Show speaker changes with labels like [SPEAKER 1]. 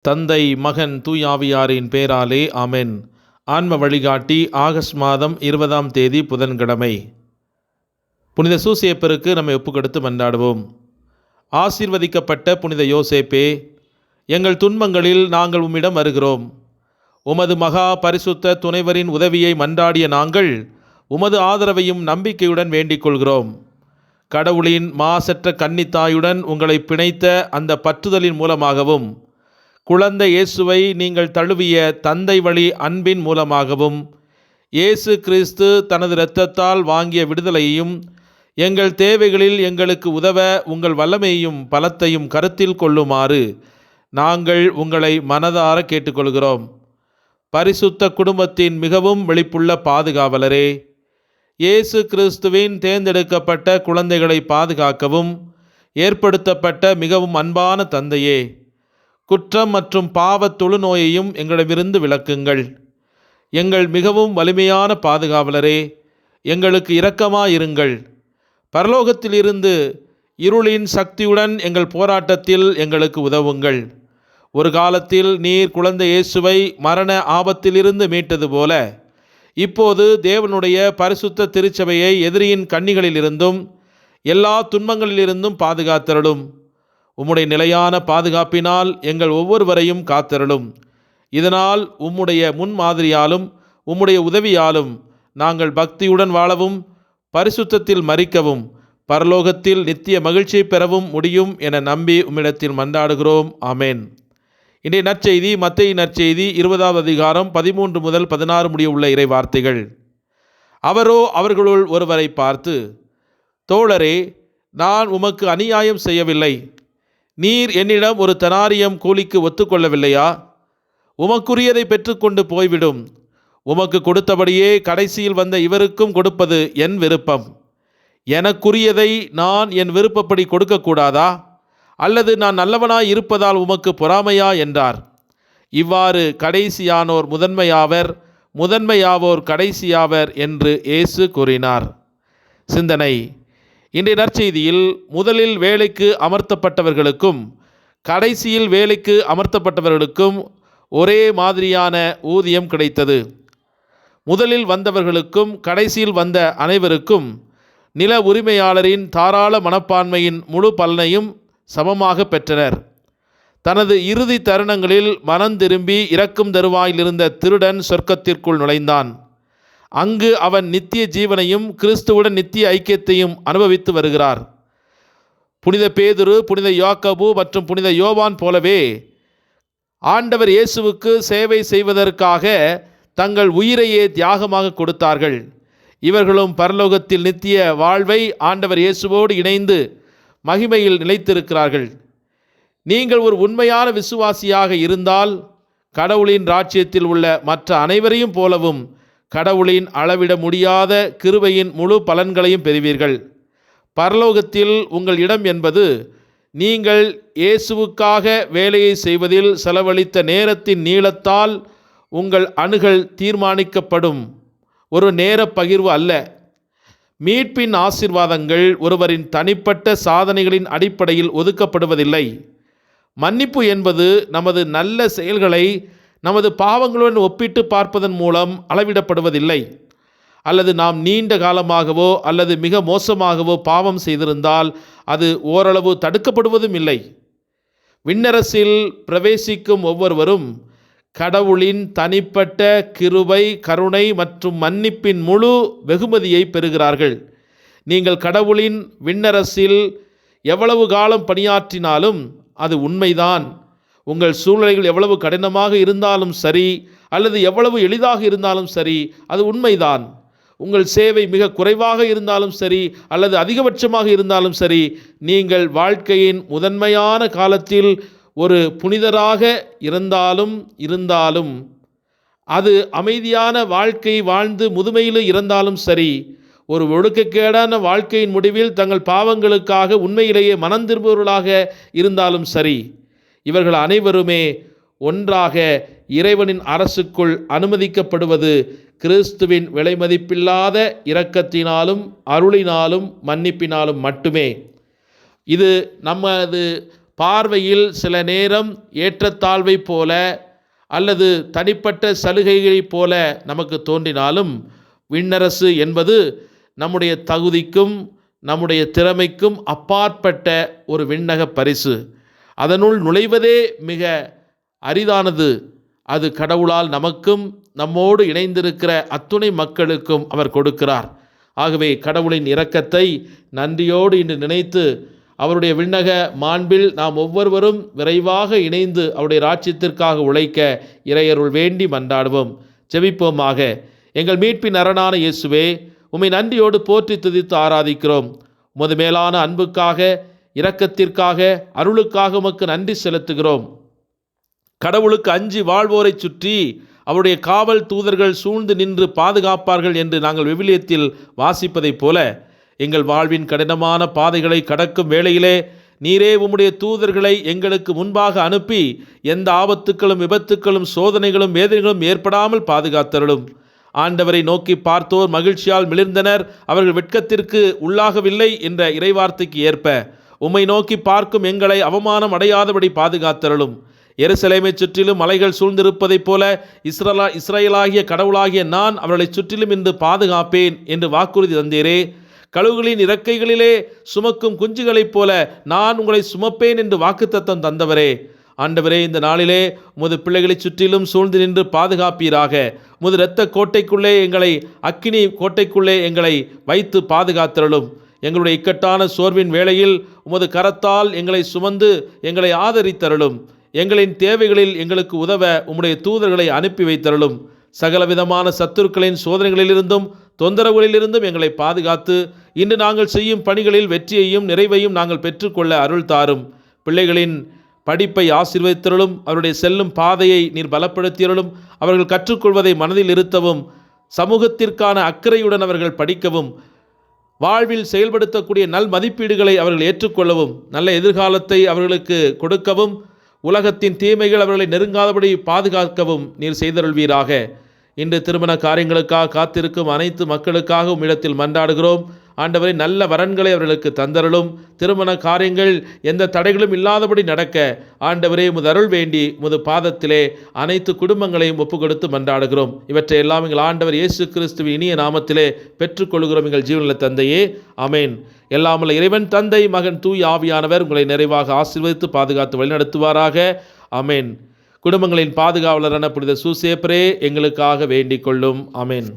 [SPEAKER 1] தந்தை, மகன், தூயாவியாரின் பேராலே ஆமென். ஆன்ம வழிகாட்டி ஆகஸ்ட் மாதம் 20ஆம் தேதி புதன்கிழமை. புனித சூசேப்பருக்கு நம்மை ஒப்புக்கொடுத்து மன்றாடுவோம். ஆசீர்வதிக்கப்பட்ட புனித யோசேப்பே, எங்கள் துன்பங்களில் நாங்கள் உம்மிடம் வருகிறோம். உமது மகா பரிசுத்த துணைவரின் உதவியை மன்றாடிய நாங்கள் உமது ஆதரவையும் நம்பிக்கையுடன் வேண்டிக் கொள்கிறோம். கடவுளின் மாசற்ற கன்னித்தாயுடன் உங்களை பிணைத்த அந்த பற்றுதலின் மூலமாகவும், குழந்தை இயேசுவை நீங்கள் தழுவிய தந்தை வழி அன்பின் மூலமாகவும், இயேசு கிறிஸ்து தனது இரத்தத்தால் வாங்கிய விடுதலையையும், எங்கள் தேவைகளில் எங்களுக்கு உதவ உங்கள் வல்லமையையும் பலத்தையும் கருத்தில் கொள்ளுமாறு நாங்கள் உங்களை மனதார கேட்டுக்கொள்கிறோம். பரிசுத்த குடும்பத்தின் மிகவும் வெளிப்புள்ள பாதுகாவலரே, இயேசு கிறிஸ்துவின் தேர்ந்தெடுக்கப்பட்ட குழந்தைகளை பாதுகாக்கவும் ஏற்படுத்தப்பட்ட மிகவும் அன்பான தந்தையே, குற்றம் மற்றும் பாவத் தொழுநோயையும் எங்களிடமிருந்து விலக்குங்கள். எங்கள் மிகவும் வலிமையான பாதுகாவலரே, எங்களுக்கு இரக்கமாயிருங்கள். பரலோகத்திலிருந்து இருளின் சக்தியுடன் எங்கள் போராட்டத்தில் எங்களுக்கு உதவுங்கள். ஒரு காலத்தில் நீர் குழந்தை இயேசுவை மரண ஆபத்திலிருந்து மீட்டது போல, இப்போது தேவனுடைய பரிசுத்த திருச்சபையை எதிரியின் கண்ணிகளிலிருந்தும் எல்லா துன்பங்களிலிருந்தும் பாதுகாத்தருளும். உம்முடைய நிலையான பாதுகாப்பினால் எங்கள் ஒவ்வொருவரையும் காத்தருளும். இதனால் உம்முடைய முன்மாதிரியாலும் உம்முடைய உதவியாலும் நாங்கள் பக்தியுடன் வாழவும் பரிசுத்தத்தில் மரிக்கவும் பரலோகத்தில் நித்திய மகிழ்ச்சியை பெறவும் முடியும் என நம்பி உம்மிடத்தில் மன்றாடுகிறோம். ஆமேன். இன்றைய நற்செய்தி மத்தேயு நற்செய்தி 20ஆவது அதிகாரம் 13 முதல் 16 முடிய உள்ள இறை வார்த்தைகள். அவரோ அவர்களுள் ஒருவரை பார்த்து, தோழரே, நான் உமக்கு அநியாயம் செய்யவில்லை. நீர் என்னிடம் ஒரு தெனாரியம் கூலிக்கு ஒத்துக்கொள்ளவில்லையா? உமக்குரியதை பெற்றுக்கொண்டு போய்விடும். உமக்கு கொடுத்தபடியே கடைசியில் வந்த இவருக்கும் கொடுப்பது என் விருப்பம். எனக்குரியதை நான் என் விருப்பப்படி கொடுக்கக்கூடாதா? அல்லது நான் நல்லவனாய் இருப்பதால் உமக்கு பொறாமையா என்றார். இவ்வாறு கடைசியானோர் முதன்மையாவர், முதன்மையாவோர் கடைசியாவர் என்று இயேசு கூறினார். சிந்தனை. இன்றைய நற்செய்தியில் முதலில் வேலைக்கு அமர்த்தப்பட்டவர்களுக்கும் கடைசியில் வேலைக்கு அமர்த்தப்பட்டவர்களுக்கும் ஒரே மாதிரியான ஊதியம் கிடைத்தது. முதலில் வந்தவர்களுக்கும் கடைசியில் வந்த அனைவருக்கும் நில உரிமையாளரின் தாராள மனப்பான்மையின் முழு பலனையும் சமமாக பெற்றனர். தனது இறுதி தருணங்களில் மனம் திரும்பி இறக்கும் தருவாயில் இருந்த திருடன் சொர்க்கத்திற்குள் நுழைந்தான். அங்கு அவன் நித்திய ஜீவனையும் கிறிஸ்துவுடன் நித்திய ஐக்கியத்தையும் அனுபவித்து வருகிறார். புனித பேதுரு, புனித யாக்கோபு மற்றும் புனித யோவான் போலவே ஆண்டவர் இயேசுவுக்கு சேவை செய்வதற்காக தங்கள் உயிரையே தியாகமாக கொடுத்தார்கள். இவர்களும் பரலோகத்தில் நித்திய வாழ்வை ஆண்டவர் இயேசுவோடு இணைந்து மகிமையில் நிலைத்திருக்கிறார்கள். நீங்கள் ஒரு உண்மையான விசுவாசியாக இருந்தால் கடவுளின் ராஜ்யத்தில் உள்ள மற்ற அனைவரையும் போலவும் கடவுளின் அளவிட முடியாத கிருபையின் முழு பலன்களையும் பெறுவீர்கள். பரலோகத்தில் உங்கள் இடம் என்பது நீங்கள் இயேசுவுக்காக வேலையை செய்வதில் செலவழித்த நேரத்தின் நீளத்தால் உங்கள் அணுகல் தீர்மானிக்கப்படும் ஒரு நேர பகிர்வு அல்ல. மீட்பின் ஆசீர்வாதங்கள் ஒருவரின் தனிப்பட்ட சாதனைகளின் அடிப்படையில் ஒதுக்கப்படுவதில்லை. மன்னிப்பு என்பது நமது நல்ல செயல்களை நமது பாவங்களுடன் ஒப்பிட்டு பார்ப்பதன் மூலம் அளவிடப்படுவதில்லை. அல்லது நாம் நீண்ட காலமாகவோ அல்லது மிக மோசமாகவோ பாவம் செய்திருந்தால் அது ஓரளவு தடுக்கப்படுவதும் இல்லை. விண்ணரசில் பிரவேசிக்கும் ஒவ்வொருவரும் கடவுளின் தனிப்பட்ட கிருபை, கருணை மற்றும் மன்னிப்பின் முழு வெகுமதியை பெறுகிறார்கள். நீங்கள் கடவுளின் விண்ணரசில் எவ்வளவு காலம் பணியாற்றினாலும் அது உண்மைதான். உங்கள் சூழ்நிலைகள் எவ்வளவு கடினமாக இருந்தாலும் சரி அல்லது எவ்வளவு எளிதாக இருந்தாலும் சரி, அது உண்மைதான். உங்கள் சேவை மிக குறைவாக இருந்தாலும் சரி அல்லது அதிகபட்சமாக இருந்தாலும் சரி, நீங்கள் வாழ்க்கையின் முதன்மையான காலத்தில் ஒரு புனிதராக இருந்தாலும் அது அமைதியான வாழ்க்கை வாழ்ந்து முதுமையில் இருந்தாலும் சரி, ஒரு ஒழுக்கக்கேடான வாழ்க்கையின் முடிவில் தங்கள் பாவங்களுக்காக உண்மையிலேயே மனம் திரும்புவர்களாக இருந்தாலும் சரி, இவர்கள் அனைவருமே ஒன்றாக இறைவனின் அரசுக்குள் அனுமதிக்கப்படுவது கிறிஸ்துவின் விலைமதிப்பில்லாத இரக்கத்தினாலும் அருளினாலும் மன்னிப்பினாலும் மட்டுமே. இது நமது பார்வையில் சில நேரம் ஏற்றத்தாழ்வை போல அல்லது தனிப்பட்ட சலுகைகளைப் போல நமக்கு தோன்றினாலும் விண்ணரசு என்பது நம்முடைய தகுதிக்கும் நம்முடைய திறமைக்கும் அப்பாற்பட்ட ஒரு விண்ணக பரிசு. அதனுள் நுழைவதே மிக அரிதானது. அது கடவுளால் நமக்கும் நம்மோடு இணைந்திருக்கிற அத்துணை மக்களுக்கும் அவர் கொடுக்கிறார். ஆகவே கடவுளின் இரக்கத்தை நன்றியோடு இன்று நினைத்து அவருடைய விண்ணக மாண்பில் நாம் ஒவ்வொருவரும் விரைவாக இணைந்து அவருடைய ராஜ்யத்திற்காக உழைக்க இறையருள் வேண்டி மன்றாடுவோம். ஜெபிப்போமாக. எங்கள் மீட்பின் அரணான இயேசுவே, உம்மை நன்றியோடு போற்றி துதித்து ஆராதிக்கிறோம். உமது மேலான அன்புக்காக, இரக்கத்திற்காக, அருளுக்காக உமக்கு நன்றி செலுத்துகிறோம். கடவுளுக்கு அஞ்சி வாழ்வோரை சுற்றி அவருடைய காவல் தூதர்கள் சூழ்ந்து நின்று பாதுகாப்பார்கள் என்று நாங்கள் விவிலியத்தில் வாசிப்பதைப் போல எங்கள் வாழ்வின் கடினமான பாதைகளை கடக்கும் வேளையிலே நீரே உம்முடைய தூதர்களை எங்களுக்கு முன்பாக அனுப்பி எந்த ஆபத்துக்களும் விபத்துக்களும் சோதனைகளும் வேதனைகளும் ஏற்படாமல் பாதுகாத்தருளும். ஆண்டவரை நோக்கி பார்த்தோர் மகிழ்ச்சியால் மிளிர்ந்தனர், அவர்கள் வெட்கத்திற்கு உள்ளாகவில்லை என்ற இறைவார்த்தைக்கு ஏற்ப உம்மை நோக்கி பார்க்கும் எங்களை அவமானம் அடையாதபடி பாதுகாத்தருளும். எருசலேமை சுற்றிலும் மலைகள் சூழ்ந்திருப்பதைப் போல இஸ்ரேலாகிய கடவுளாகிய நான் அவர்களை சுற்றிலும் இன்று பாதுகாப்பேன் என்று வாக்குறுதி தந்தீரே. கழுகுகளின் இறக்கைகளிலே சுமக்கும் குஞ்சுகளைப் போல நான் உங்களை சுமப்பேன் என்று வாக்குத்தத்தம் தந்தவரே. ஆண்டவரே, இந்த நாளிலே உமது பிள்ளைகளை சுற்றிலும் சூழ்ந்து நின்று பாதுகாப்பீராக. உமது இரத்த கோட்டைக்குள்ளே எங்களை, அக்கினி கோட்டைக்குள்ளே எங்களை வைத்து பாதுகாத்தருளும். எங்களுடைய இக்கட்டான சோர்வின் வேளையில் உமது கரத்தால் எங்களை சுமந்து எங்களை ஆதரித்தருளும். எங்களின் தேவைகளில் எங்களுக்கு உதவ உம்முடைய தூதர்களை அனுப்பி வைத்தருளும். சகலவிதமான சத்துருக்களின் சோதனைகளிலிருந்தும் தொந்தரவுகளிலிருந்தும் எங்களை பாதுகாத்து இன்று நாங்கள் செய்யும் பணிகளில் வெற்றியையும் நிறைவையும் நாங்கள் பெற்றுக்கொள்ள அருள் தாரும். பிள்ளைகளின் படிப்பை ஆசீர்வதித்தருளும். அவருடைய செல்லும் பாதையை நீர் பலப்படுத்தியருளும். அவர்கள் கற்றுக்கொள்வதை மனதில் இருத்தவும், சமூகத்திற்கான அக்கறையுடன் அவர்கள் படிக்கவும், வாழ்வில் செயல்படுத்தக்கூடிய நல் மதிப்பீடுகளை அவர்கள் ஏற்றுக்கொள்ளவும், நல்ல எதிர்காலத்தை அவர்களுக்கு கொடுக்கவும், உலகத்தின் தீமைகள் அவர்களை நெருங்காதபடி பாதுகாக்கவும் நீர் செய்தருள்வீராக. இன்று திருமண காரியங்களுக்காக காத்திருக்கும் அனைத்து மக்களுக்காக உம்மிடத்தில் மன்றாடுகிறோம். ஆண்டவரே, நல்ல வரன்களை அவர்களுக்கு தந்தருளும். திருமண காரியங்கள் எந்த தடைகளும் இல்லாதபடி நடக்க ஆண்டவரே உமது அருள் வேண்டி உமது பாதத்திலே அனைத்து குடும்பங்களையும் ஒப்பு கொடுத்து மன்றாடுகிறோம். இவற்றை எல்லாம் எங்கள் ஆண்டவர் இயேசு கிறிஸ்துவின் இனிய நாமத்திலே பெற்றுக்கொள்கிறோம் எங்கள் ஜீவனுள்ள தந்தையே, ஆமேன். எல்லாமல்ல இறைவன் தந்தை, மகன், தூய் ஆவியானவர் உங்களை நிறைவாக ஆசீர்வதித்து பாதுகாத்து வழிநடத்துவாராக. ஆமேன். குடும்பங்களின் பாதுகாவலரான புனித சூசேப்பரே, எங்களுக்காக வேண்டிக் கொள்ளும். ஆமேன்.